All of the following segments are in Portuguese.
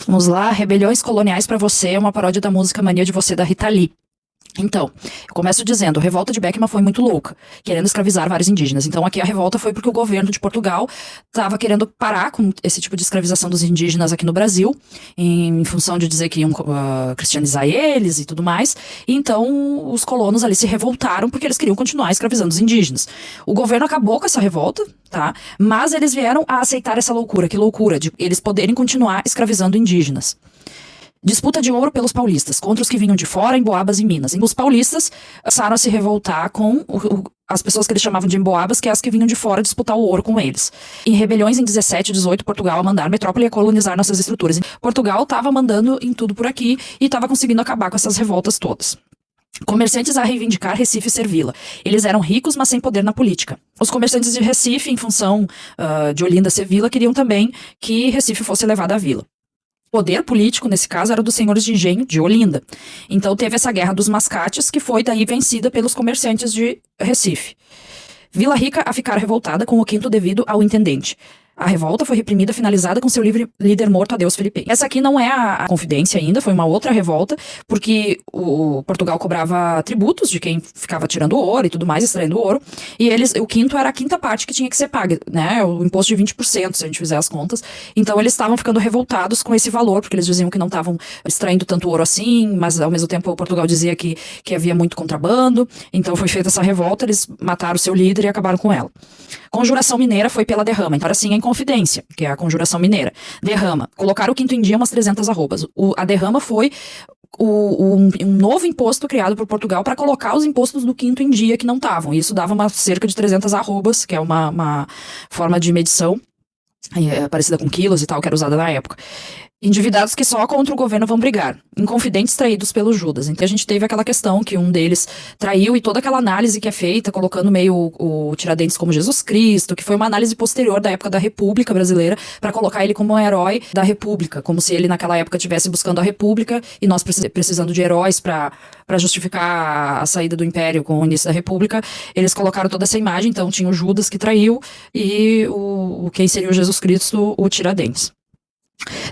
Vamos lá, Rebeliões Coloniais pra Você é uma paródia da música Mania de Você, da Rita Lee. Então, eu começo dizendo, a revolta de Beckman foi muito louca, querendo escravizar vários indígenas. Então aqui a revolta foi porque o governo de Portugal estava querendo parar com esse tipo de escravização dos indígenas aqui no Brasil, em função de dizer que iam cristianizar eles e tudo mais. E então os colonos ali se revoltaram porque eles queriam continuar escravizando os indígenas. O governo acabou com essa revolta, tá? Mas eles vieram a aceitar essa loucura, que loucura, de eles poderem continuar escravizando indígenas. Disputa de ouro pelos paulistas, contra os que vinham de fora, Emboabas e Minas. Os paulistas passaram a se revoltar com as pessoas que eles chamavam de Emboabas, que é as que vinham de fora disputar o ouro com eles. Em rebeliões em 17 e 18, Portugal a mandar metrópole e a colonizar nossas estruturas. Portugal estava mandando em tudo por aqui e estava conseguindo acabar com essas revoltas todas. Comerciantes a reivindicar Recife e Servila. Eles eram ricos, mas sem poder na política. Os comerciantes de Recife, em função de Olinda ser vila, queriam também que Recife fosse levada à vila. O poder político, nesse caso, era dos senhores de engenho de Olinda. Então teve essa guerra dos mascates, que foi daí vencida pelos comerciantes de Recife. Vila Rica a ficar revoltada com o quinto devido ao intendente. A revolta foi reprimida, finalizada com seu líder morto, Adeus Felipe. Essa aqui não é a Confidência ainda, foi uma outra revolta, porque o Portugal cobrava tributos de quem ficava tirando ouro e tudo mais, extraindo ouro, e o quinto era a quinta parte que tinha que ser paga, né, o imposto de 20%, se a gente fizer as contas. Então eles estavam ficando revoltados com esse valor, porque eles diziam que não estavam extraindo tanto ouro assim, mas ao mesmo tempo o Portugal dizia que havia muito contrabando, então foi feita essa revolta, eles mataram o seu líder e acabaram com ela. Conjuração mineira foi pela derrama, então assim, em Confidência, que é a conjuração mineira. Derrama. Colocaram o quinto em dia umas 300 arrobas. A derrama foi um novo imposto criado por Portugal para colocar os impostos do quinto em dia que não estavam. E isso dava cerca de 300 arrobas, que é uma forma de medição parecida com quilos e tal, que era usada na época. Endividados que só contra o governo vão brigar. Inconfidentes traídos pelo Judas. Então a gente teve aquela questão que um deles traiu e toda aquela análise que é feita, colocando meio o Tiradentes como Jesus Cristo, que foi uma análise posterior da época da República Brasileira, para colocar ele como um herói da República, como se ele naquela época estivesse buscando a República e nós precisando de heróis para justificar a saída do Império com o início da República. Eles colocaram toda essa imagem, então tinha o Judas que traiu e quem seria o Jesus Cristo, o Tiradentes.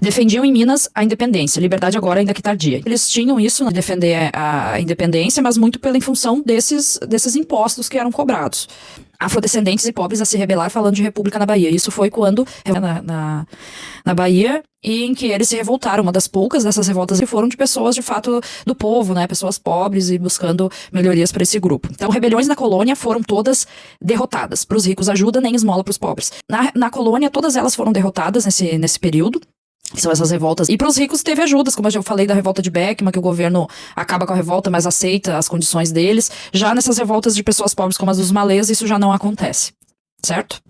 Defendiam em Minas a independência, liberdade agora ainda que tardia. Eles tinham isso, de defender a independência, mas muito em função desses impostos que eram cobrados. Afrodescendentes e pobres a se rebelar falando de república na Bahia. Isso foi quando, na Bahia, e em que eles se revoltaram. Uma das poucas dessas revoltas que foram de pessoas, de fato, do povo, né? Pessoas pobres e buscando melhorias para esse grupo. Então, rebeliões na colônia foram todas derrotadas. Para os ricos ajuda, nem esmola para os pobres. Na colônia, todas elas foram derrotadas nesse período. Que são essas revoltas. E para os ricos teve ajudas, como eu já falei da revolta de Beckman, que o governo acaba com a revolta, mas aceita as condições deles. Já nessas revoltas de pessoas pobres como as dos malês, isso já não acontece. Certo?